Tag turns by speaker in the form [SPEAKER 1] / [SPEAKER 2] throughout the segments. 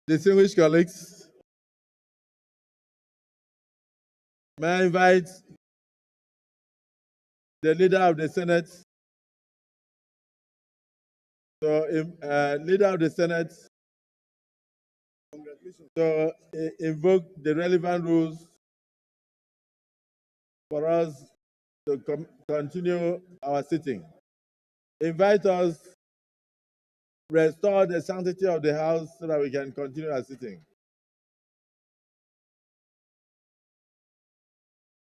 [SPEAKER 1] Distinguished colleagues, may I invite the leader of the Senate to invoke the relevant rules for us to continue our sitting. Invite us, restore the sanctity of the House so that we can continue our sitting.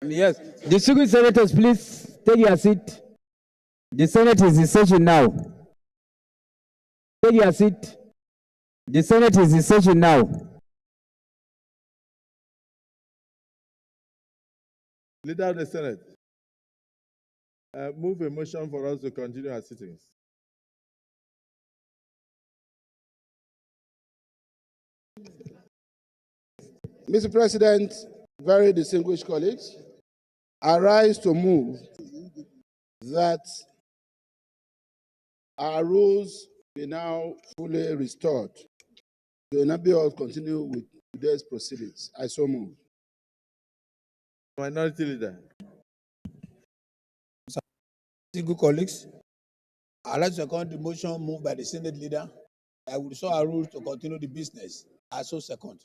[SPEAKER 2] Yes, distinguished senators, please take your seat. The Senate is in session now. Take your seat. The Senate is in session now.
[SPEAKER 1] Leader of the Senate, move a motion for us to continue our sittings.
[SPEAKER 3] Mr. President, very distinguished colleagues, I rise to move that our rules be now fully restored to enable us to continue with today's proceedings. I so move.
[SPEAKER 1] Minority Leader.
[SPEAKER 4] Good colleagues, I'd like to second the motion moved by the Senate leader. I will restore our rules to continue the business. I so second.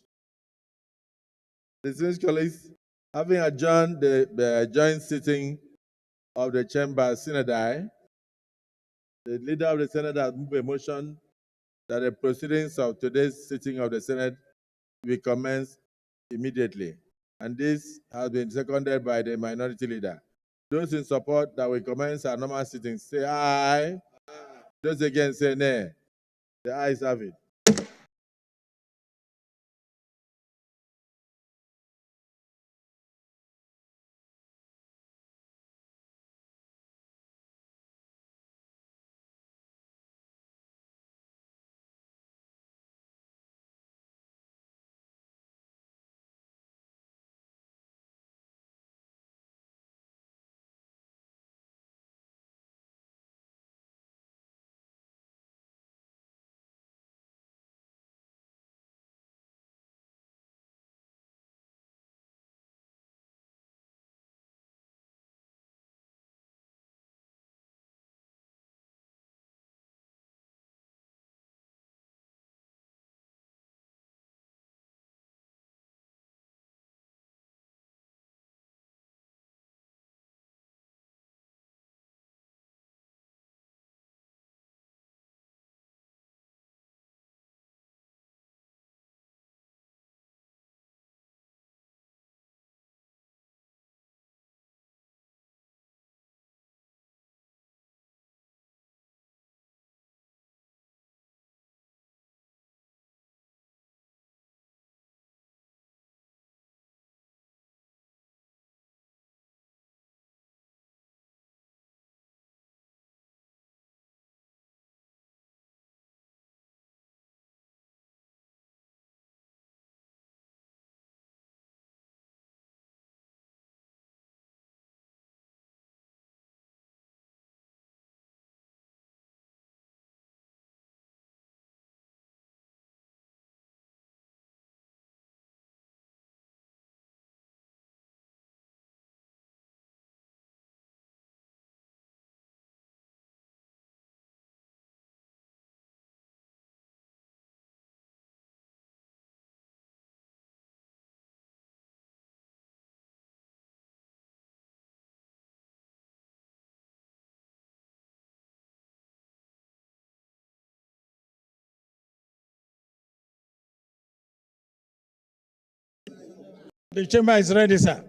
[SPEAKER 1] Distinguished colleagues, having adjourned the joint sitting of the chamber synodi, the leader of the Senate has moved a motion that the proceedings of today's sitting of the Senate will commence immediately. And this has been seconded by the minority leader. Those in support that we commence our normal sitting, say aye. Those against, say nay. The ayes have it.
[SPEAKER 4] The chamber is ready, sir.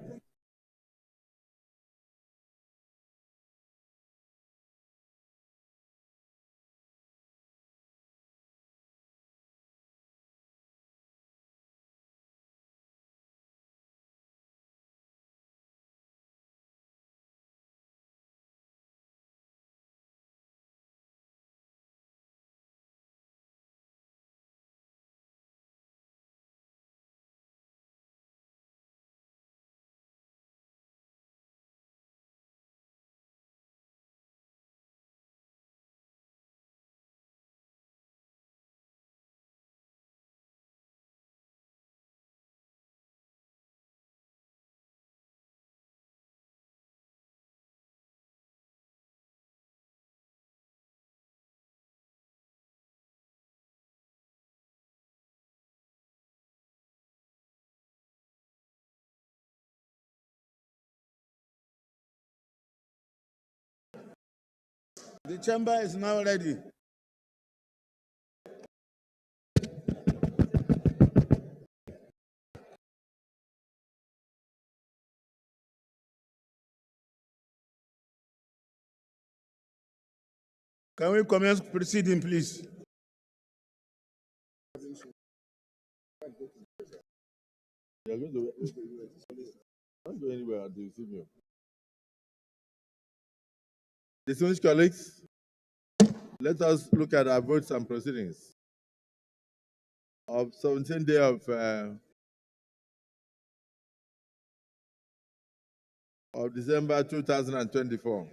[SPEAKER 3] The chamber is now ready. Can we commence proceeding, please?
[SPEAKER 1] You're going to don't go anywhere until you see me. Distinguished colleagues, let us look at our votes and proceedings of 17th day of December 2024.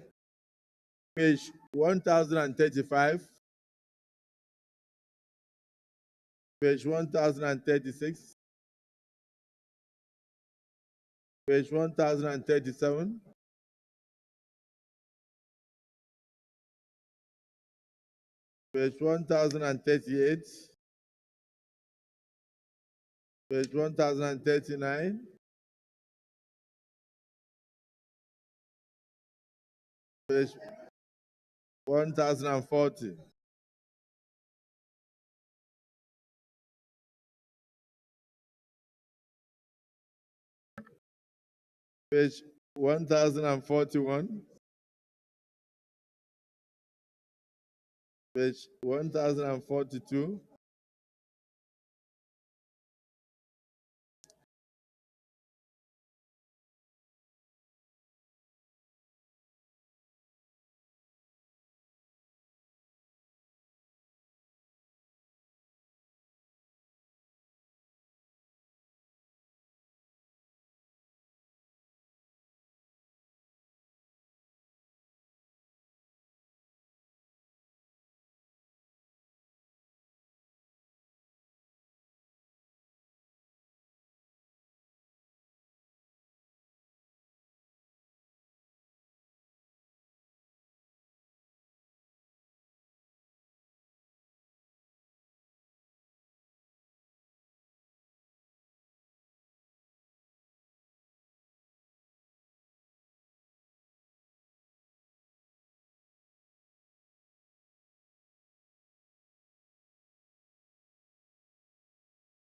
[SPEAKER 1] Page 1035, page 1036, page 1037, page 1038, page 1039, page 1040, page 1041, page 1042,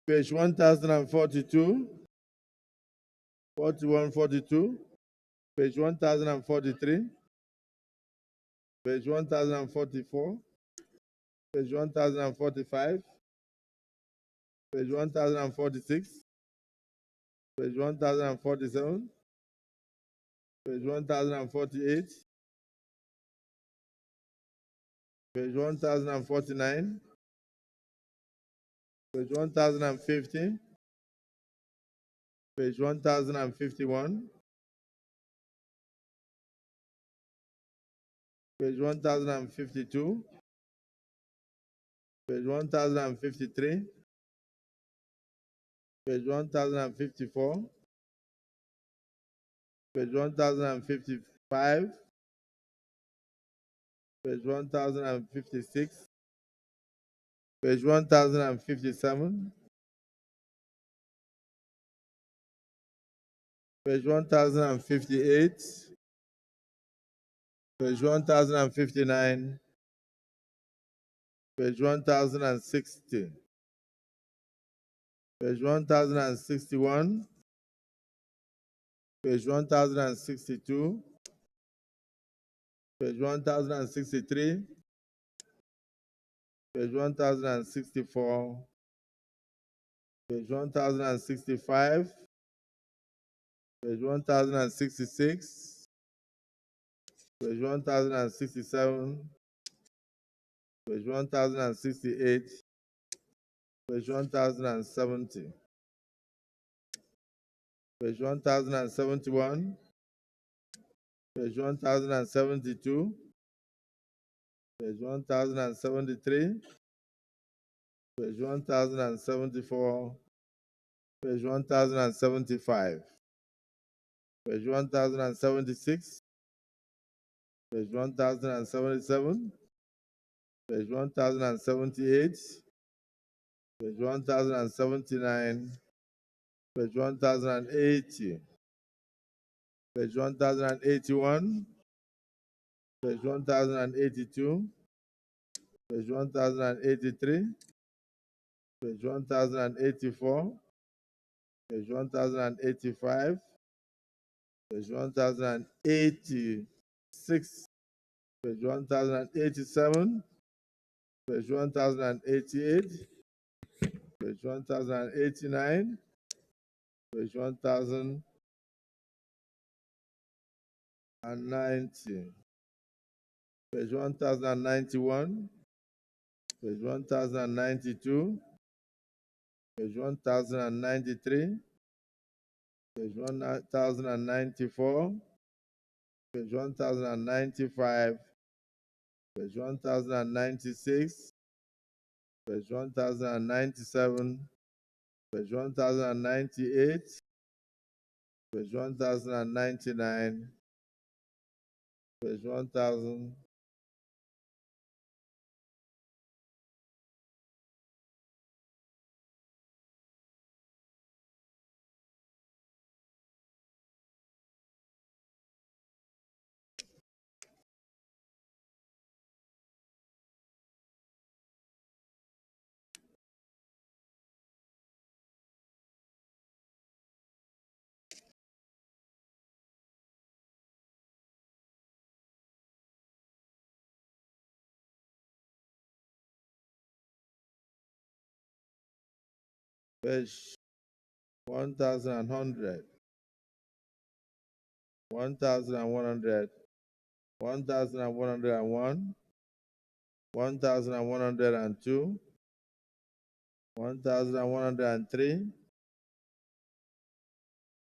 [SPEAKER 1] page 1042, 41, 42, page 1043, page 1044, page 1045, page 1046, page 1047, page 1048, page 1049, page 1050, page 1051, page 1052, page 1053, page 1054, page 1055, page 1056, page 1057, page 1058, page 1059, page 1060, page 1061, page 1062, page 1063, page 1064, page 1065, page 1066, page 1067, page 1068, page 1070, page 1071, page 1072, page 1073, page 1074, page 1075, page 1076, page 1077, page 1078, page 1079, page 1080, page 1081, page 1082, page 1083, page 1084, page 1085, page 1086, page 1087, page 1088, page 1089, page 1090, page 1091, page 1092, page 1093, page 1094, page 1095, page 1096, page 1097, page 1098, page 1099, page 1000, page 1100, 1100, 1101, 1102, 1103,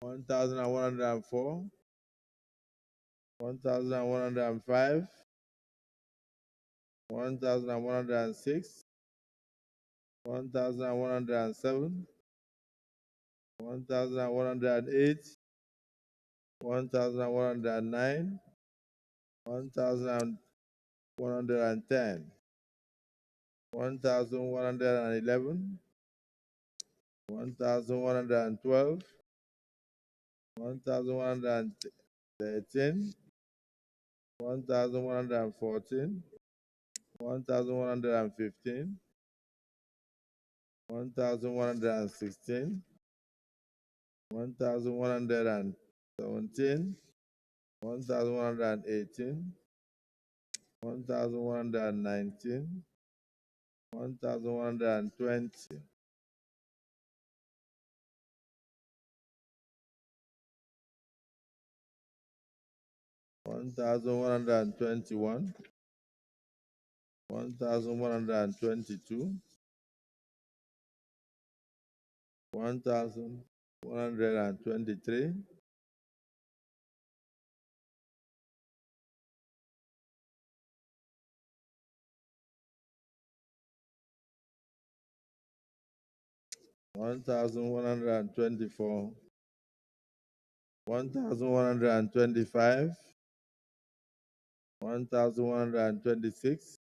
[SPEAKER 1] 1104, 1105, 1106, 1107, 1108, 1109, 1110, 1111, 1112, 1113, 1114, 1115, 1116, 1117, 1118, 1119, 1120, 1121, 1122, 1123, 1124, 1125, 1126,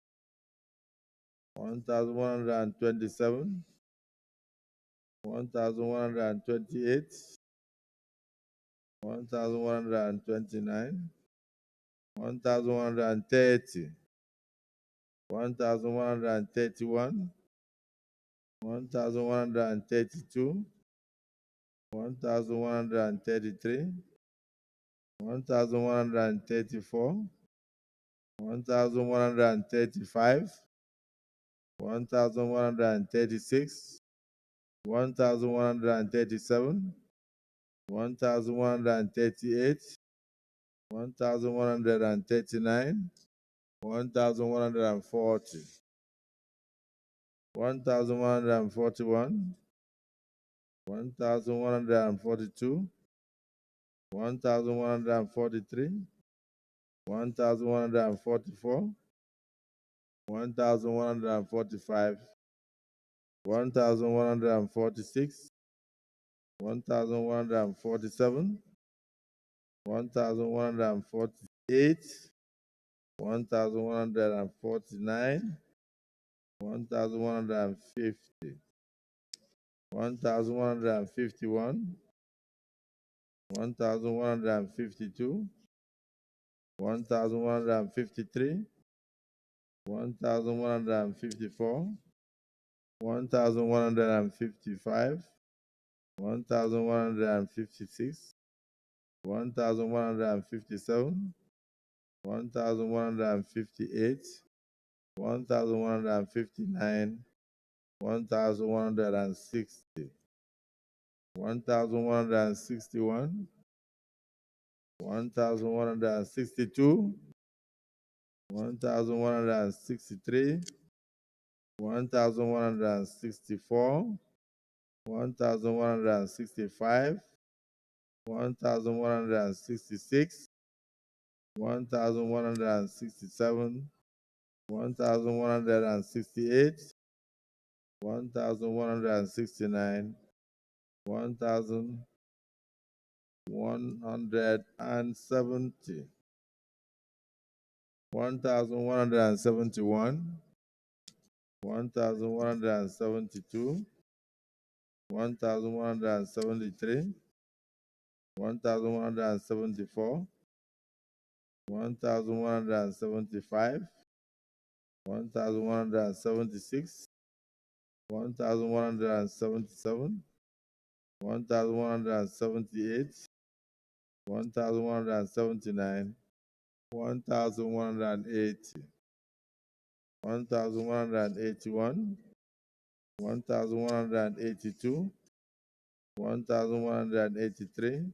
[SPEAKER 1] 1127, 1128, 1129, 1130, 1131, 1132, 1133, 1134, 1135, 1136, 1137, 1138, 1139, 1140, 1141, 1142, 1143, 1144, 1145, 1146, 1147, 1148, 1149, 1150, 1151, 1152, 1153, 1154, 1155, 1156, 1157, 1158, 1159, 1160, 1161, 1162, 1163, 1164, 1165, 1166, 1167, 1168, 1169, 1170, 1171, 1172, 1173, 1174, 1175, 1176, 1177, 1178, 1179, 1180, 1181, 1182, 1183,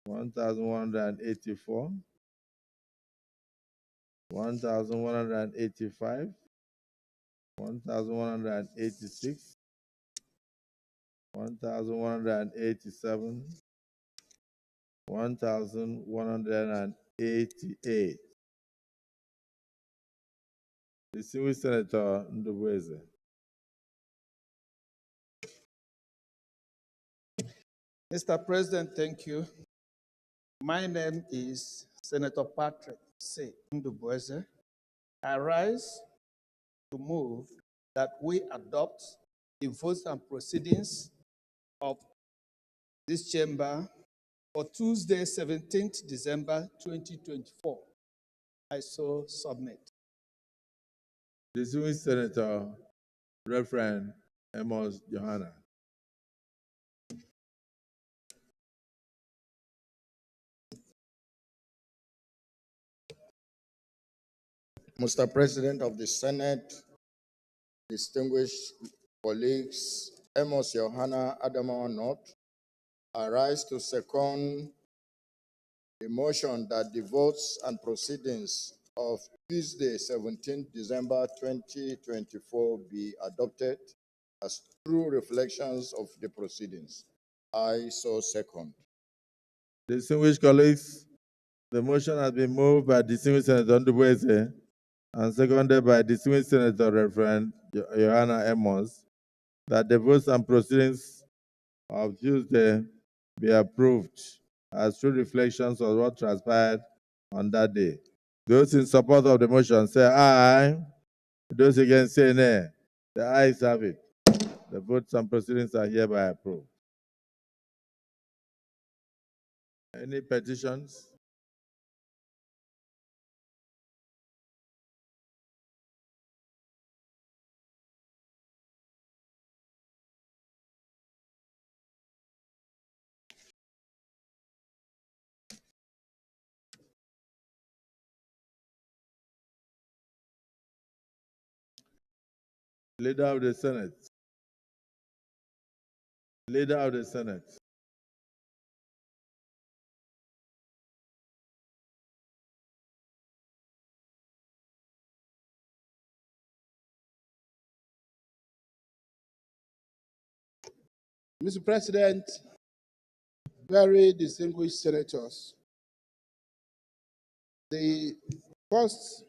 [SPEAKER 1] 1184, 1185, 1186, 1187, 1188. Distinguished Senator Ndubweze.
[SPEAKER 3] Mr. President, thank you. My name is Senator Patrick C. Ndubweze. I rise to move that we adopt the votes and proceedings of this chamber for Tuesday, 17th December 2024. I so submit.
[SPEAKER 1] Distinguished Senator Reverend Amos Johanna.
[SPEAKER 5] Mr. President of the Senate, distinguished colleagues, Amos Johanna Adamawa North, I rise to second the motion that the votes and proceedings of Tuesday, 17th December 2024 be adopted as true reflections of the proceedings. I so second.
[SPEAKER 1] Distinguished colleagues, the motion has been moved by Distinguished Senator Ndubweze and seconded by Distinguished Senator Reverend Johanna Amos that the votes and proceedings of Tuesday be approved as true reflections of what transpired on that day. Those in support of the motion say aye. Those against say nay. The ayes have it. The votes and proceedings are hereby approved. Any petitions? Leader of the Senate. Leader of the Senate.
[SPEAKER 3] Mr. President, very distinguished senators, the first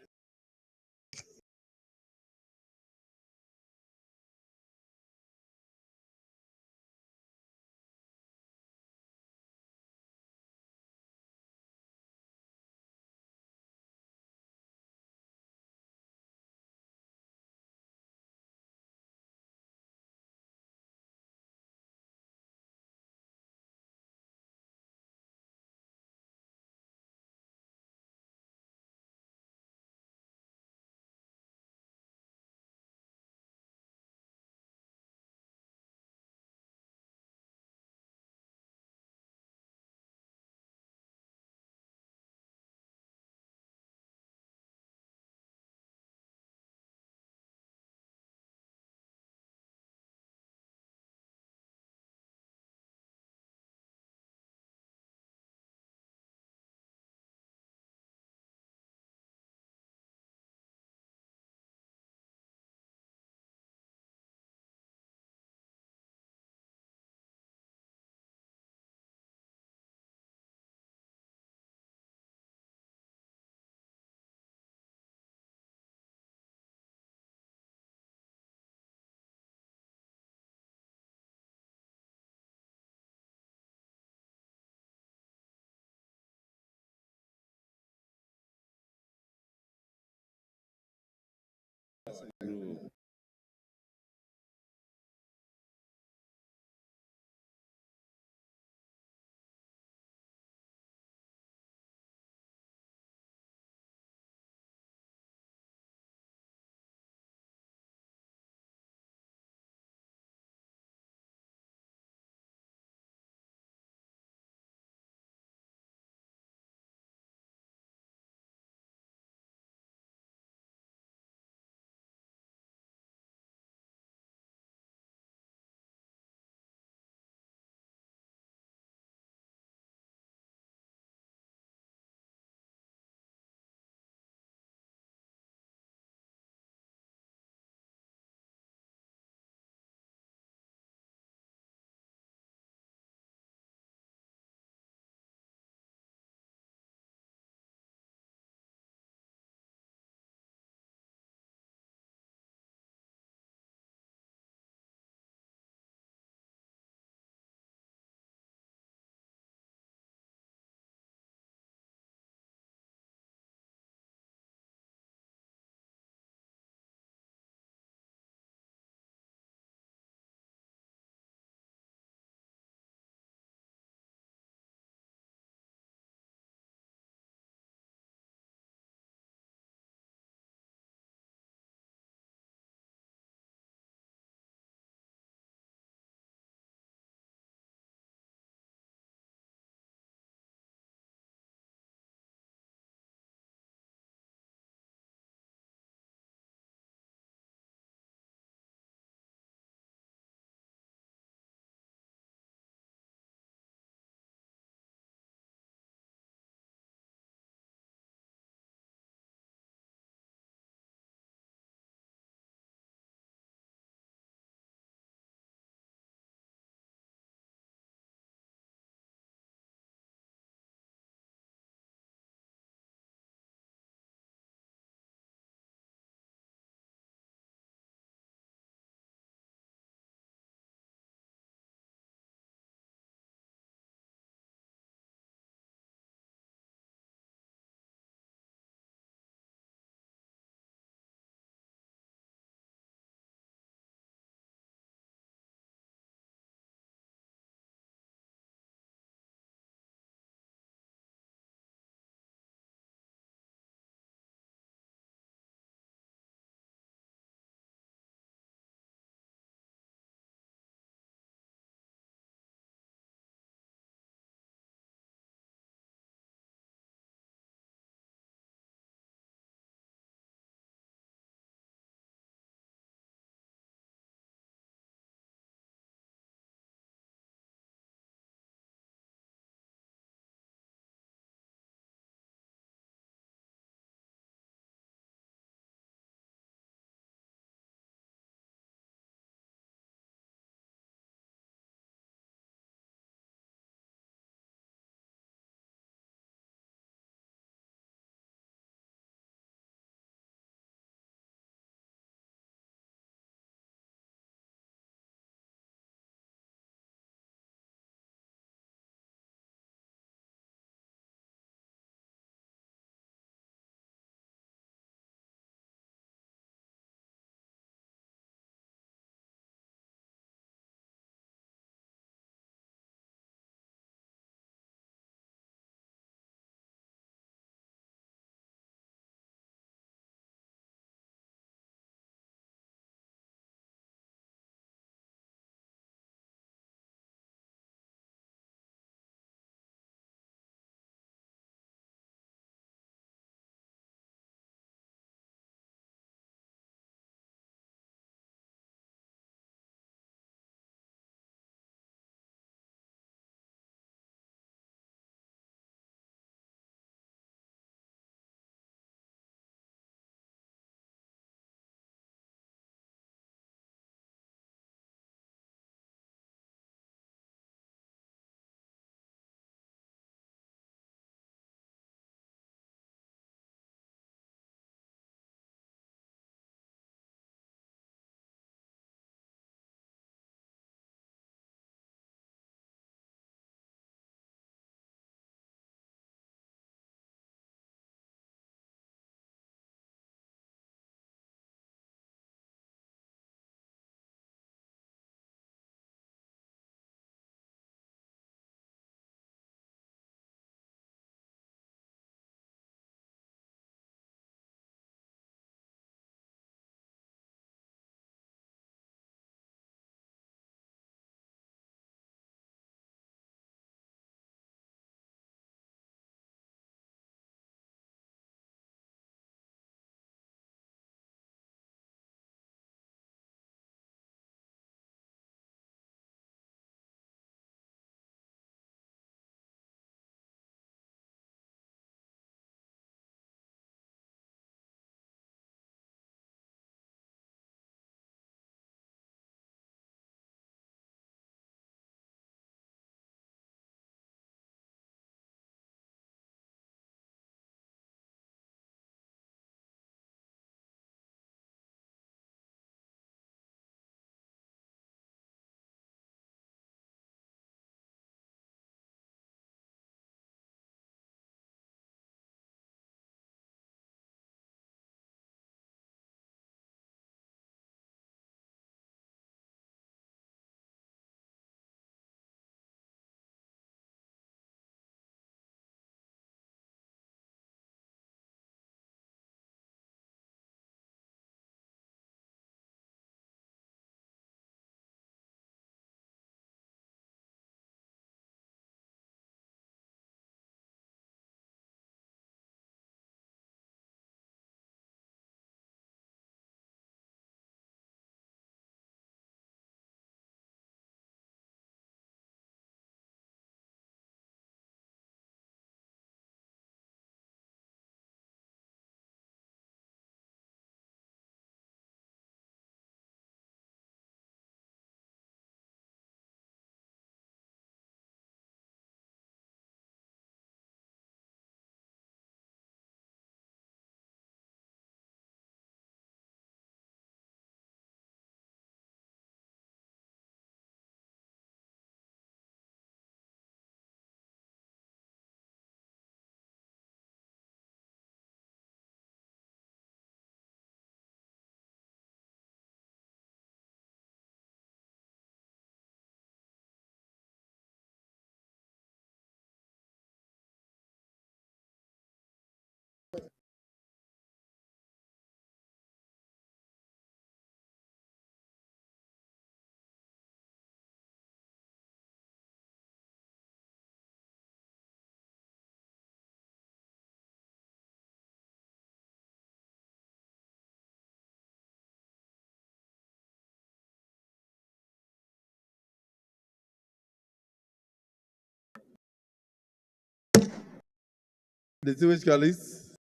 [SPEAKER 1] Distinguished colleagues,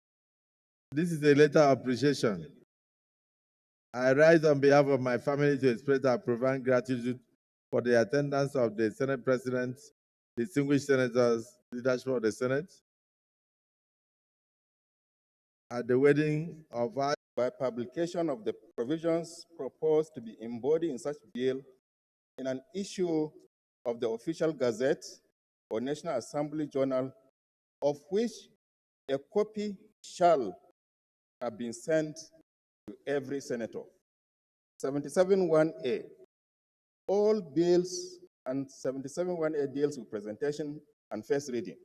[SPEAKER 1] this is a letter of appreciation. I rise on behalf of my family to express our profound gratitude for the attendance of the Senate President, distinguished senators, leadership of the Senate, at the wedding of our
[SPEAKER 6] by publication of the provisions proposed to be embodied in such bill in an issue of the official Gazette or National Assembly Journal, of which a copy shall have been sent to every senator. 77(1)(a). All bills and 77(1)(a) deals with presentation and first reading.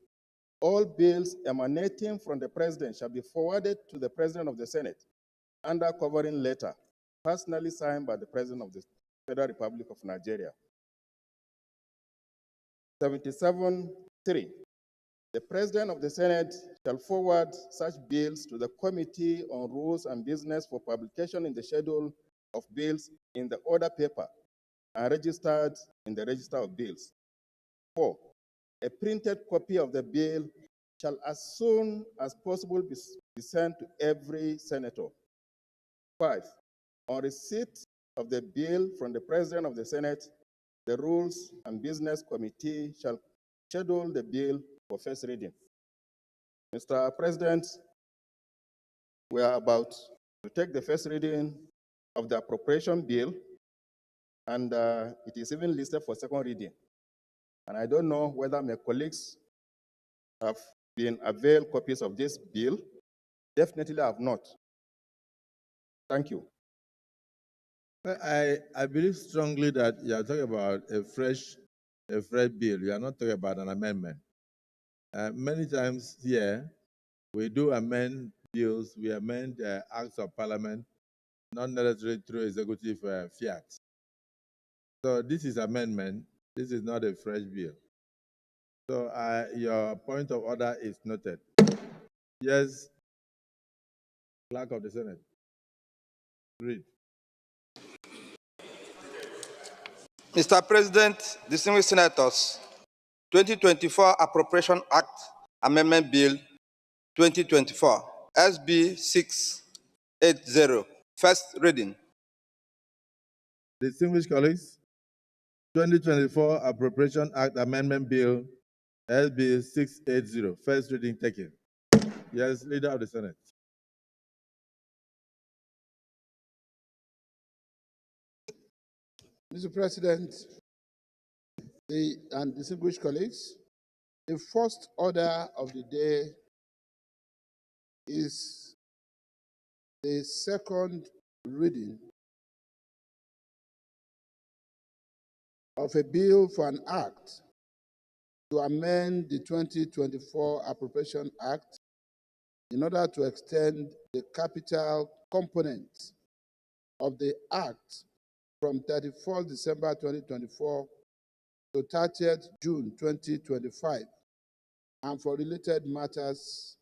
[SPEAKER 6] All bills emanating from the President shall be forwarded to the President of the Senate under covering letter, personally signed by the President of the Federal Republic of Nigeria. 77(3). The President of the Senate shall forward such bills to the Committee on Rules and Business for publication in the schedule of bills in the order paper and registered in the Register of Bills. 4. A printed copy of the bill shall as soon as possible be sent to every senator. 5. On receipt of the bill from the President of the Senate, the Rules and Business Committee shall schedule the bill for first reading. Mr. President, we are about to take the first reading of the Appropriation Bill, and it is even listed for second reading. And I don't know whether my colleagues have been availed copies of this bill. Definitely have not. Thank you.
[SPEAKER 1] I believe strongly that you are talking about a fresh bill. You are not talking about an amendment. Many times here, we do amend bills, we amend acts of parliament, not necessarily through executive fiat. So this is amendment. This is not a fresh bill. So your point of order is noted. Yes, Clerk of the Senate. Read.
[SPEAKER 7] Mr. President, distinguished senators, 2024 Appropriation Act Amendment Bill 2024, SB 680, first reading.
[SPEAKER 1] Distinguished colleagues, 2024 Appropriation Act Amendment Bill SB 680, first reading taken. Yes, Leader of the Senate.
[SPEAKER 3] Mr. President, and distinguished colleagues, the first order of the day is the second reading of a bill for an act to amend the 2024 Appropriation Act in order to extend the capital component of the act from 31st December 2024 to 30th June 2025, and for related matters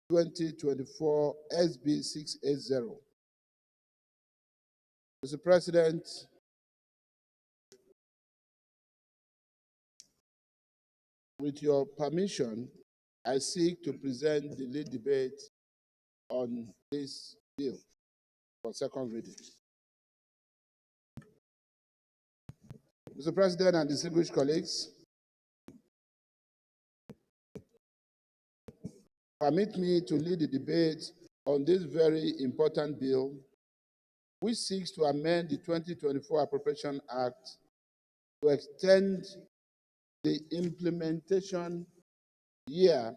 [SPEAKER 3] 2024 SB 680. Mr. President, with your permission, I seek to present the lead debate on this bill for second reading. Mr. President and distinguished colleagues, permit me to lead the debate on this very important bill, which seeks to amend the 2024 Appropriation Act to extend the implementation year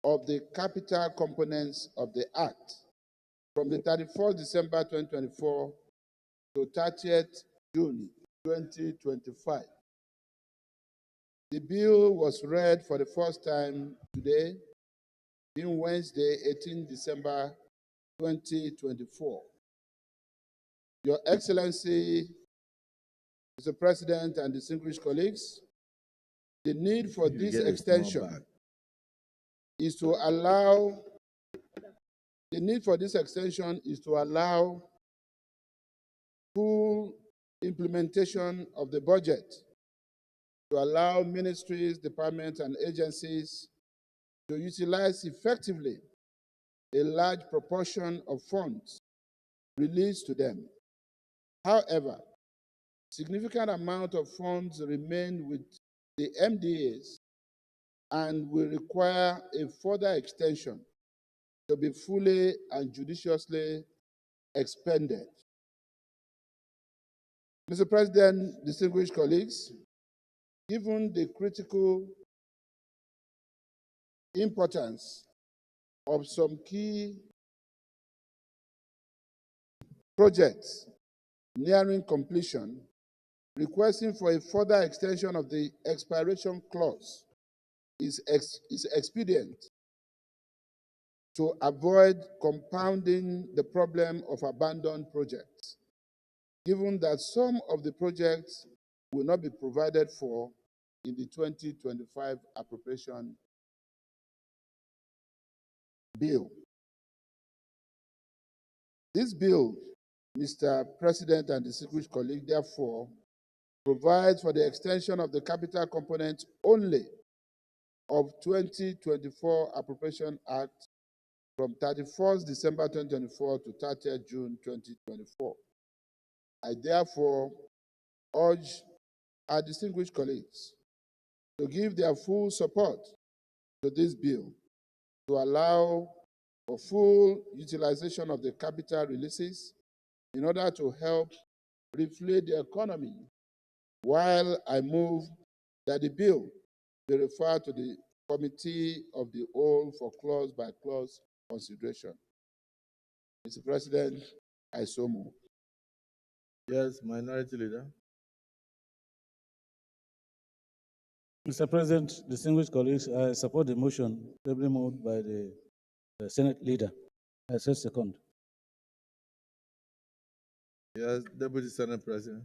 [SPEAKER 3] of the capital components of the Act from the 31st December 2024 to 30th June 2025. The bill was read for the first time today, being Wednesday, 18 December 2024. Your Excellency, Mr. President and distinguished colleagues, the need for this extension is to allow full implementation of the budget, to allow ministries, departments, and agencies to utilize effectively a large proportion of funds released to them. However, significant amount of funds remain with the MDAs and will require a further extension to be fully and judiciously expended. Mr. President, distinguished colleagues, given the critical importance of some key projects nearing completion, requesting for a further extension of the expiration clause is expedient to avoid compounding the problem of abandoned projects, given that some of the projects will not be provided for in the 2025 appropriation bill. This bill, Mr. President and distinguished colleague, therefore, provides for the extension of the capital component only of 2024 Appropriation Act from 31st December 2024 to 30th June 2024. I therefore urge our distinguished colleagues to give their full support to this bill to allow for full utilization of the capital releases in order to help reflate the economy, while I move that the bill be referred to the Committee of the Whole for clause-by-clause consideration. Mr. President, I so move.
[SPEAKER 1] Yes, Minority Leader.
[SPEAKER 8] Mr. President, distinguished colleagues, I support the motion ably moved by the Senate Leader. I say second.
[SPEAKER 1] Yes, Deputy Senate President.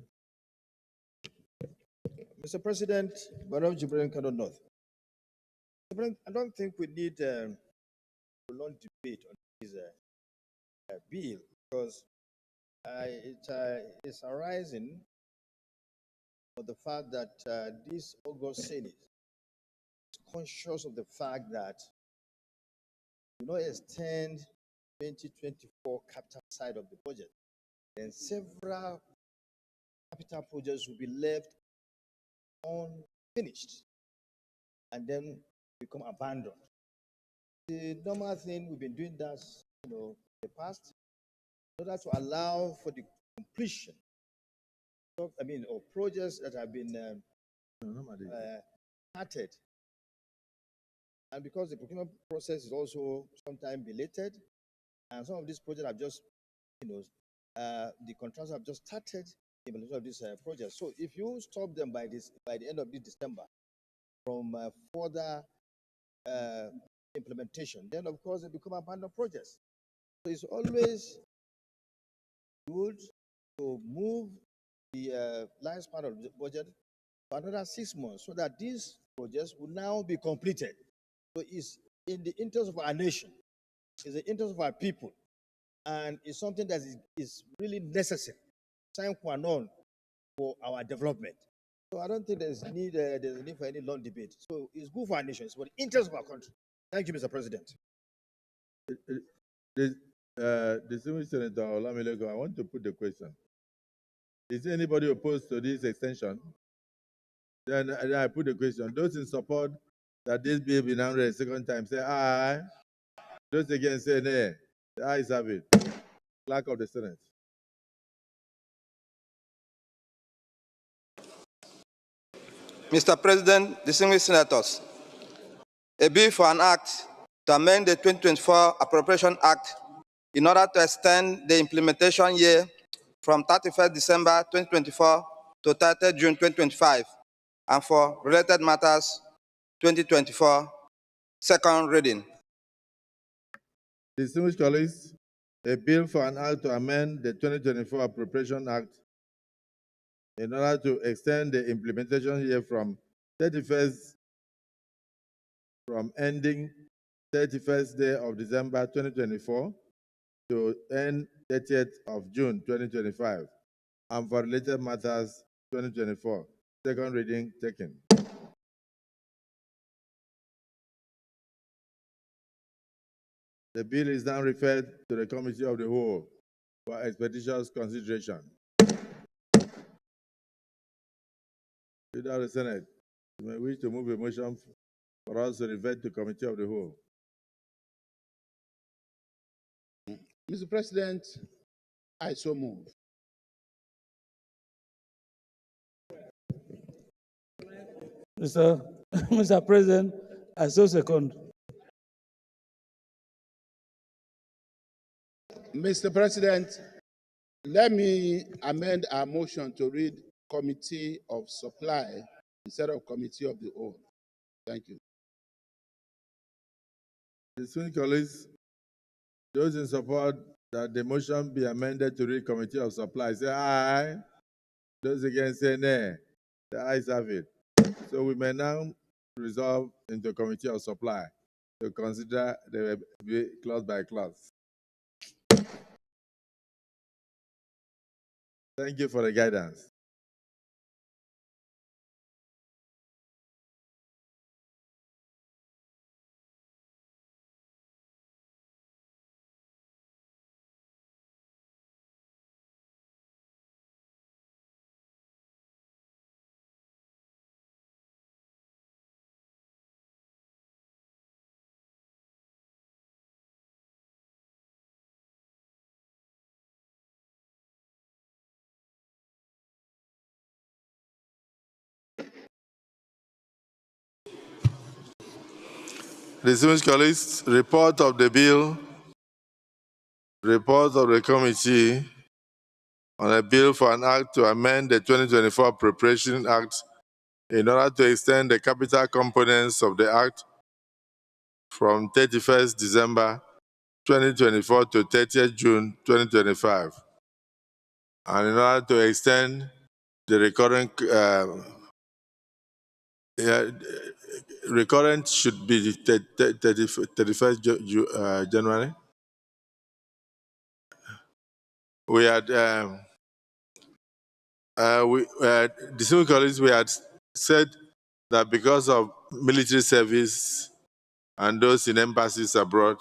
[SPEAKER 9] Mr. President, Barrow Jibril Kano North. I don't think we need a long debate on this bill, because it's arising for the fact that this August Senate is conscious of the fact that you know extend 2024 capital side of the budget, then several capital projects will be left unfinished and then become abandoned. The normal thing we've been doing that, in the past, in order to allow for the completion of, projects that have been started. And because the procurement process is also sometimes belated, and some of these projects have just, the contractors have just started the implementation of this project. So if you stop them by the end of this December from further implementation, then of course they become abandoned projects. So it's always good to move the lifespan of the budget for another 6 months so that these projects will now be completed. So it's in the interest of our nation, it's the interest of our people, and it's something that is really necessary, sine qua non for our development. So I don't think there's a need for any long debate. So it's good for our nation, it's for the interest of our country. Thank you, Mr. President.
[SPEAKER 1] Distinguished Senator Olamilego, I want to put the question. Is anybody opposed to this extension? Then I put the question. Those in support that this bill be now read a second time, say aye. Those against say nay. The ayes have it. Clerk of the Senate.
[SPEAKER 7] Mr. President, distinguished senators, a bill for an act to amend the 2024 Appropriation Act in order to extend the implementation year from 31st December 2024 to 30th June 2025, and for related matters 2024, second reading.
[SPEAKER 1] Distinguished colleagues, a bill for an act to amend the 2024 Appropriation Act in order to extend the implementation year from ending 31st day of December 2024 to end 30th of June 2025, and for related matters 2024. Second reading taken. The bill is now referred to the Committee of the Whole for expeditious consideration. Leader of the Senate, you may wish to move a motion for us to refer to Committee of the Whole.
[SPEAKER 3] Mr. President, I so move.
[SPEAKER 8] Mr. President, I so second.
[SPEAKER 3] Mr. President, let me amend our motion to read Committee of Supply instead of Committee of the Whole. Thank you.
[SPEAKER 1] Distinguished colleagues, those in support that the motion be amended to read Committee of Supply, say aye. Those against say nay. The ayes have it. So we may now resolve into Committee of Supply to consider the clause by clause. Thank you for the guidance. Distinguished colleagues, report of the bill, report of the committee on a bill for an act to amend the 2024 Appropriation Act in order to extend the capital components of the act from 31st December 2024 to 30th June 2025, and in order to extend the recurrent should be the 31st January. We had distinguished colleagues, we had said that because of military service and those in embassies abroad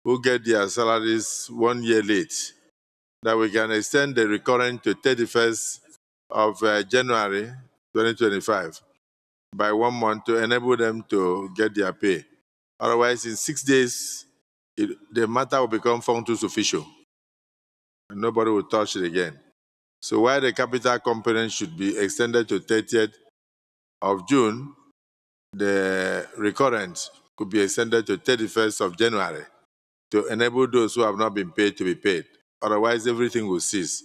[SPEAKER 1] who get their salaries 1 year late, that we can extend the recurrent to 31st of January 2025 by 1 month to enable them to get their pay. Otherwise, in 6 days, the matter will become functus officio, and nobody will touch it again. So while the capital component should be extended to 30th of June, the recurrent could be extended to 31st of January to enable those who have not been paid to be paid. Otherwise, everything will cease.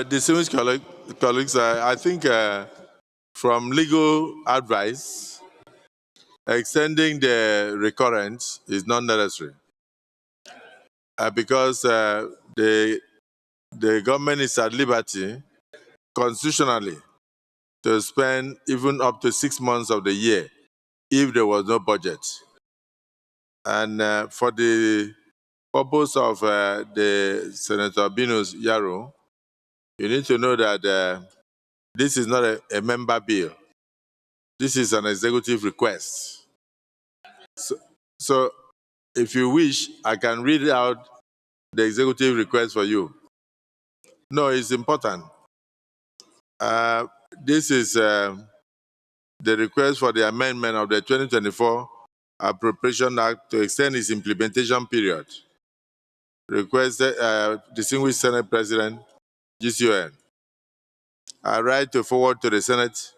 [SPEAKER 1] Distinguished colleagues, I think from legal advice, extending the recurrence is not necessary because the government is at liberty constitutionally to spend even up to 6 months of the year if there was no budget. And for the purpose of the Senator Binus Yaro, you need to know that this is not a member bill. This is an executive request. So if you wish, I can read out the executive request for you. No, it's important. This is the request for the amendment of the 2024 Appropriation Act to extend its implementation period. Requested, Distinguished Senate President, GCON. I write to forward to the Senate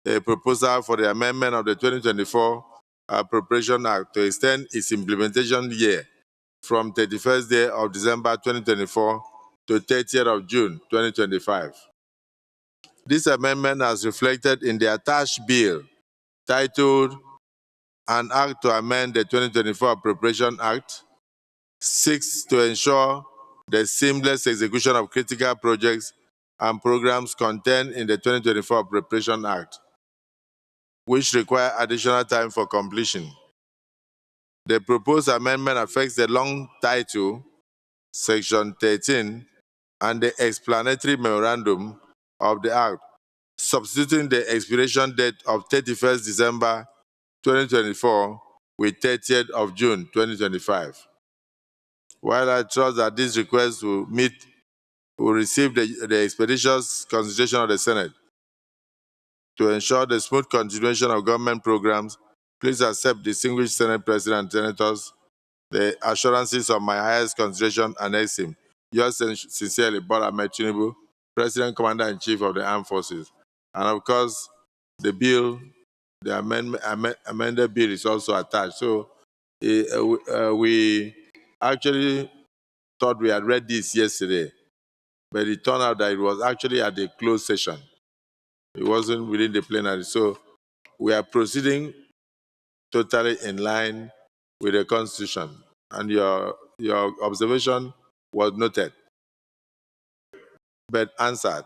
[SPEAKER 1] a proposal for the amendment of the 2024 Appropriation Act to extend its implementation year from 31st day of December 2024 to 30th of June 2025. This amendment is reflected in the attached bill titled An Act to Amend the 2024 Appropriation Act, seeks to ensure the seamless execution of critical projects and programs contained in the 2024 Appropriation Act, which require additional time for completion. The proposed amendment affects the long title, Section 13, and the explanatory memorandum of the Act, substituting the expiration date of 31st December 2024 with 30th of June 2025. While I trust that this request will receive the expeditious consideration of the Senate, to ensure the smooth continuation of government programs, please accept, distinguished Senate President and Senators, the assurances of my highest consideration and esteem. Yours sincerely, Bola Ahmed Tinubu, President, Commander-in-Chief of the Armed Forces. And of course, the bill, the amended bill is also attached. So we actually thought we had read this yesterday, but it turned out that it was actually at the closed session. It wasn't within the plenary. So we are proceeding totally in line with the Constitution. And your observation was noted, but answered.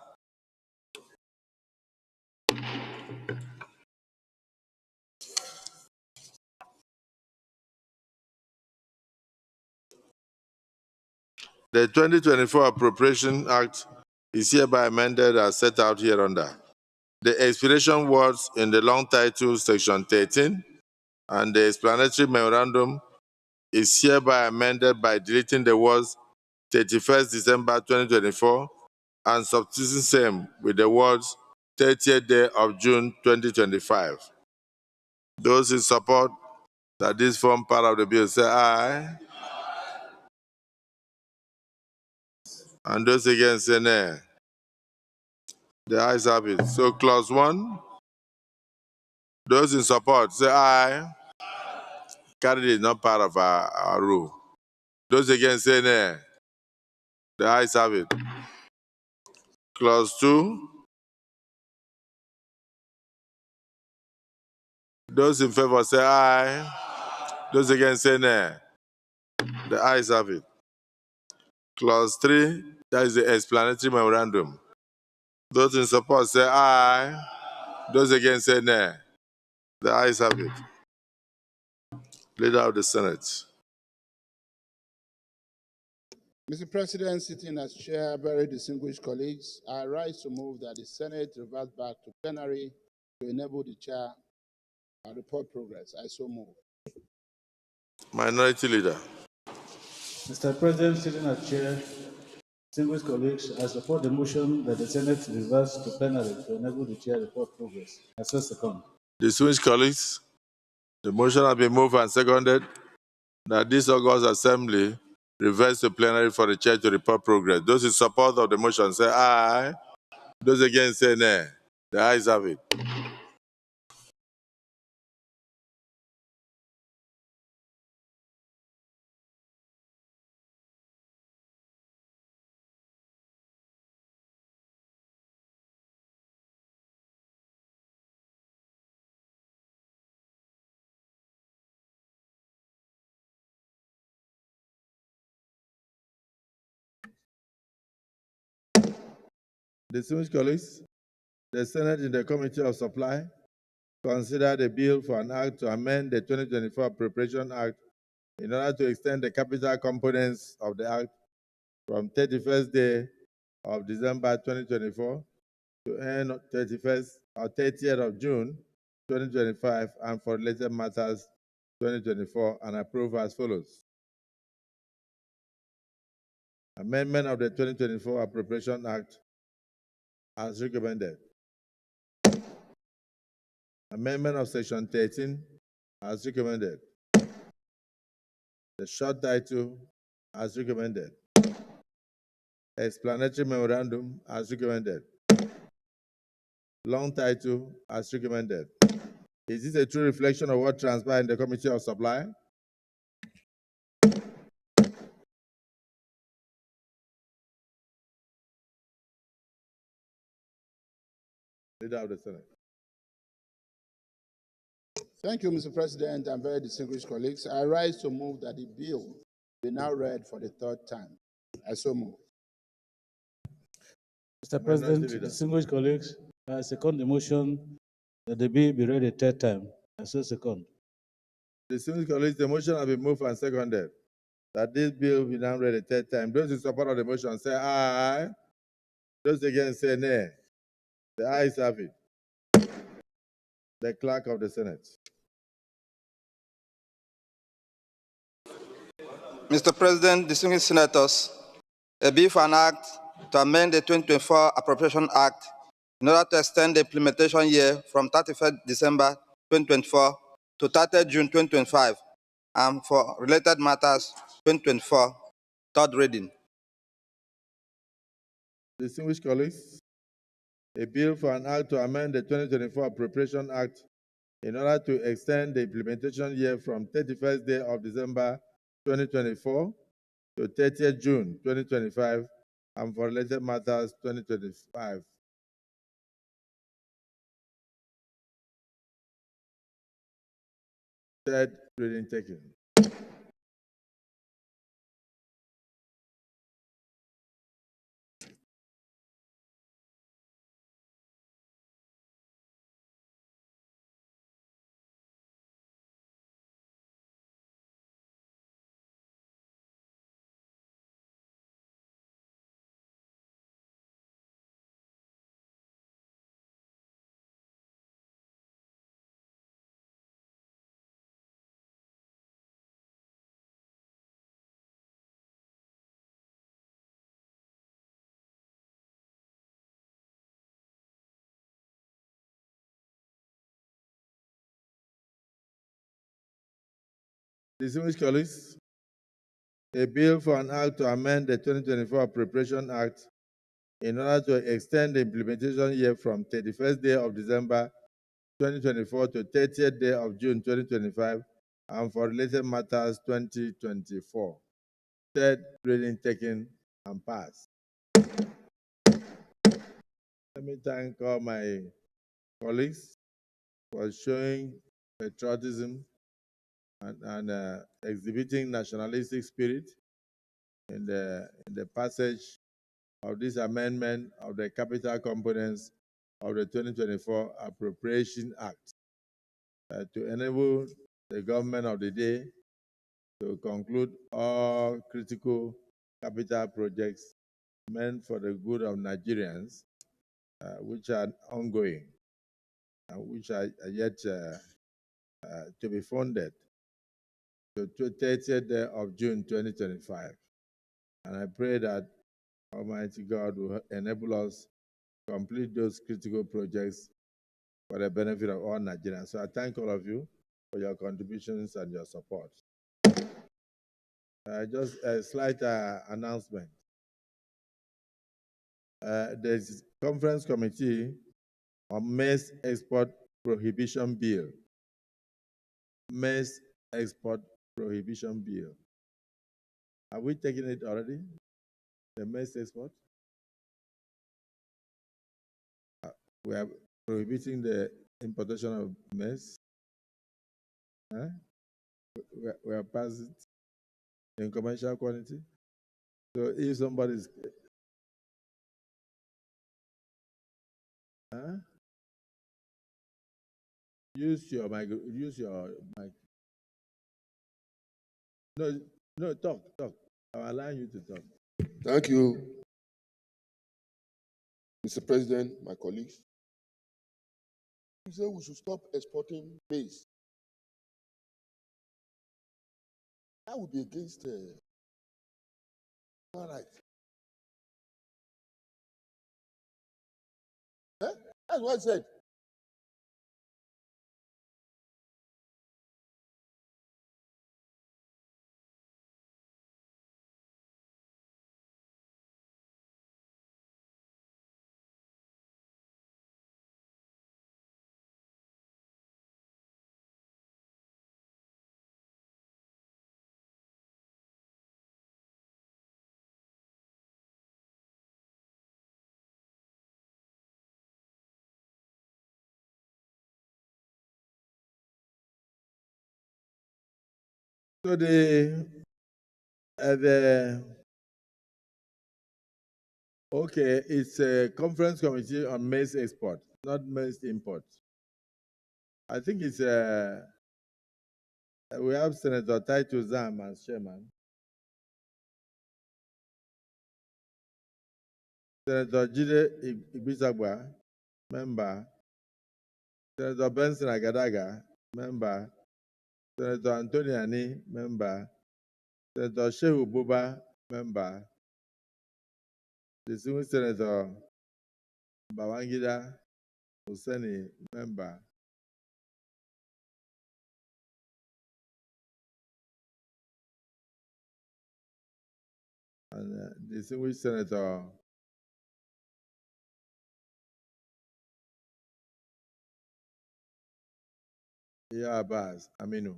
[SPEAKER 1] The 2024 Appropriation Act is hereby amended as set out hereunder. The expiration words in the long title, Section 13, and the explanatory memorandum is hereby amended by deleting the words 31st December 2024 and substituting same with the words 30th day of June 2025. Those in support that this form part of the bill say aye. And those against say nay. The ayes have it. So clause 1, those in support say aye. Carried is not part of our rule. Those against say nay. The ayes have it. Clause 2, those in favor say aye. Those against say nay. The ayes have it. Clause 3, that is the explanatory memorandum. Those in support say aye. Those against say nay. The ayes have it. Leader of the Senate.
[SPEAKER 3] Mr. President, sitting as chair, very distinguished colleagues, I rise to move that the Senate revert back to plenary to enable the chair to report progress. I so move.
[SPEAKER 1] Minority Leader.
[SPEAKER 8] Mr. President, sitting as chair, distinguished colleagues, I support the motion that the Senate reverse to plenary to enable the chair to report progress. I so second.
[SPEAKER 1] Distinguished colleagues, the motion has been moved and seconded that this August Assembly reverse to plenary for the chair to report progress. Those in support of the motion say aye. Those against say nay. The ayes have it. Distinguished colleagues, the Senate in the Committee of Supply considered a bill for an act to amend the 2024 Appropriation Act in order to extend the capital components of the act from 31st day of December 2024 to end 31st or 30th of June 2025 and for related matters 2024 and approve as follows. Amendment of the 2024 Appropriation Act as recommended. Amendment of Section 13 as recommended. The short title as recommended. Explanatory memorandum as recommended. Long title as recommended. Is this a true reflection of what transpired in the Committee of Supply? Leader of the Senate.
[SPEAKER 3] Thank you, Mr. President, and very distinguished colleagues. I rise to move that the bill be now read for the third time. I so move.
[SPEAKER 8] Mr. President, distinguished colleagues, I second the motion that the bill be read a third time. I so second.
[SPEAKER 1] Distinguished colleagues, the motion has been moved and seconded that this bill be now read a third time. Those in support of the motion say aye. Those against say nay. The ayes have it. The clerk of the Senate.
[SPEAKER 7] Mr. President, distinguished senators, a bill for an act to amend the 2024 Appropriation Act in order to extend the implementation year from 31st December 2024 to 30th June 2025 and for related matters 2024, third reading.
[SPEAKER 1] Distinguished colleagues, a bill for an act to amend the 2024 Appropriation Act in order to extend the implementation year from 31st day of December 2024 to 30th June 2025 and for related matters 2025. Third reading taken. Distinguished colleagues, a bill for an act to amend the 2024 Appropriation Act in order to extend the implementation year from 31st day of December 2024 to 30th day of June 2025 and for related matters 2024. Third reading taken and passed. Let me thank all my colleagues for showing patriotism and exhibiting nationalistic spirit in the passage of this amendment of the capital components of the 2024 Appropriation Act to enable the government of the day to conclude all critical capital projects meant for the good of Nigerians, which are ongoing and which are yet to be funded to 30th day of June 2025. And I pray that Almighty God will enable us to complete those critical projects for the benefit of all Nigerians. So I thank all of you for your contributions and your support. Just a slight announcement. There's a conference committee on maize export prohibition bill. Maize export prohibition bill. Have we taken it already? The maize export? We are prohibiting the importation of maize. Huh? We are past it in commercial quantity. So if somebody is Huh? Use your mic. Use your mic. No, no, talk. I'm allowing you to talk.
[SPEAKER 10] Thank you, Mr. President, my colleagues. You say we should stop exporting maize. That would be against human rights. Eh? That's what I said.
[SPEAKER 1] So the okay, it's a conference committee on maize export, not maize import. I think it's we have Senator Titus Zam as chairman. Senator Jide Ibisagwa, member. Senator Benson Agadaga, member. Senator Anthony Ani, member. Senator Shehu Buba, member. Distinguished Senator Babangida Hussaini, member. And distinguished Senator Abbas Aminu,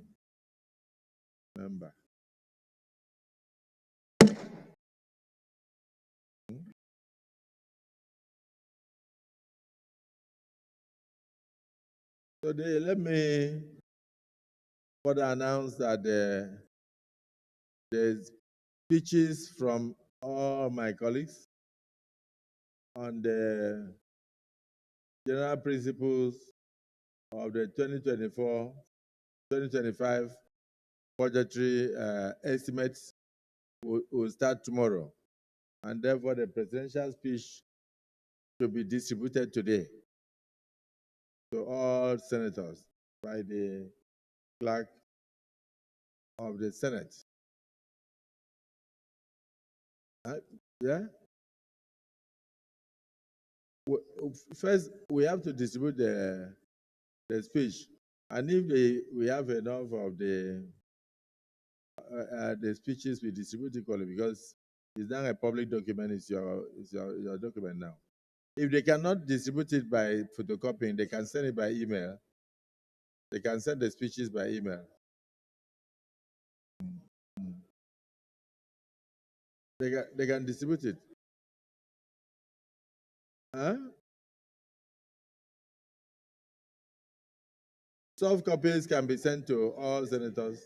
[SPEAKER 1] member. So let me further announce that there's speeches from all my colleagues on the general principles of the 2024-2025 budgetary estimates will start tomorrow. And therefore, the presidential speech should be distributed today to all senators by the clerk of the Senate. Yeah? First, we have to distribute the speech. And if we have enough of the speeches, we distribute equally because it's not a public document, it's your document now. If they cannot distribute it by photocopying, they can send it by email. They can send the speeches by email. They can distribute it. Huh? Soft copies can be sent to all senators.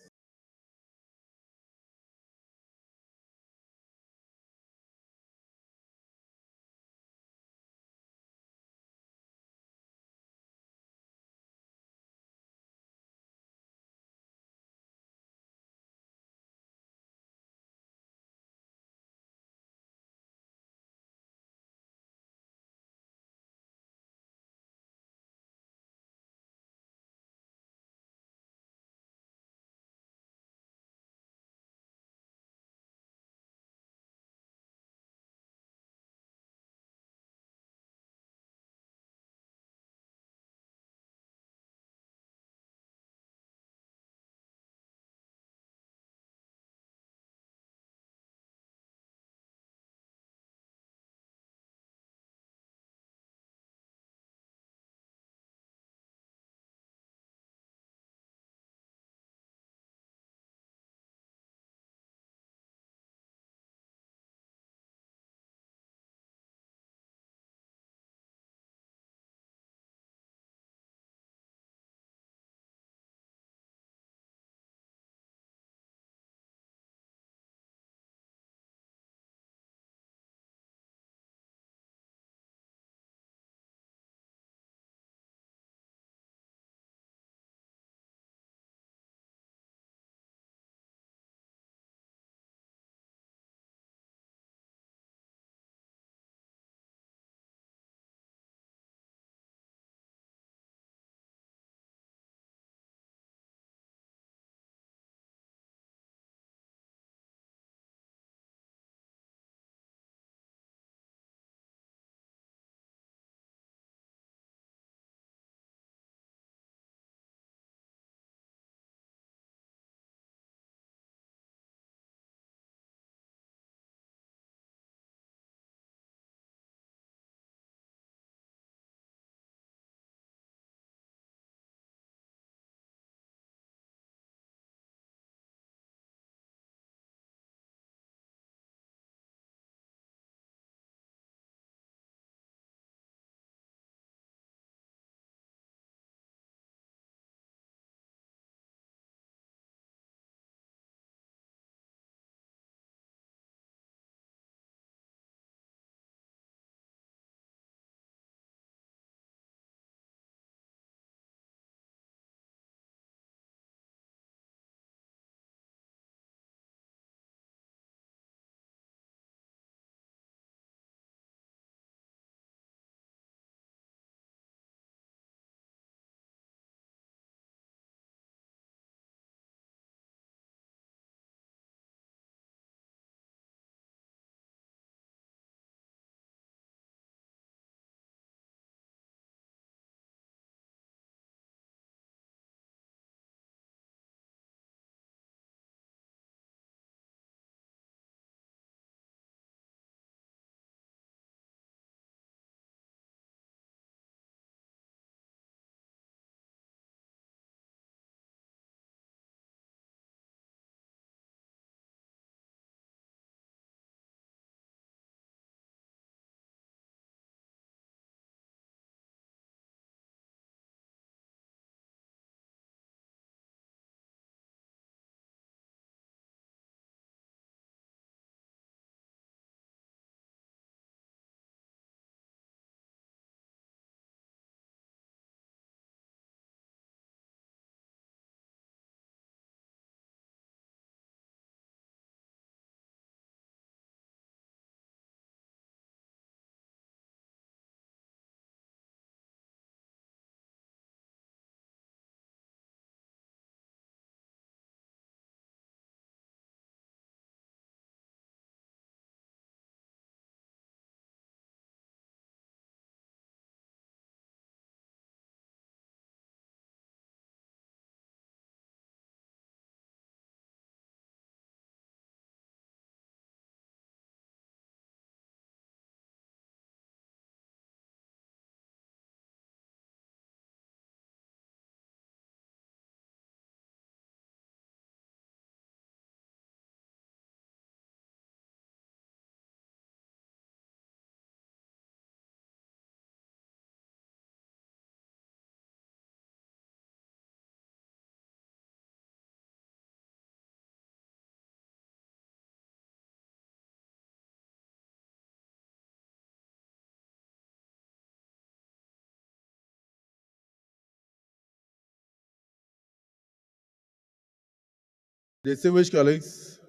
[SPEAKER 1] Distinguished colleagues,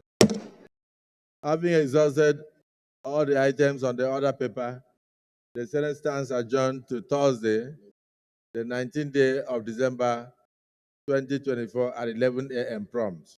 [SPEAKER 1] having exhausted all the items on the order paper, the Senate stands adjourned to Thursday, the 19th day of December 2024 at 11 a.m. prompt.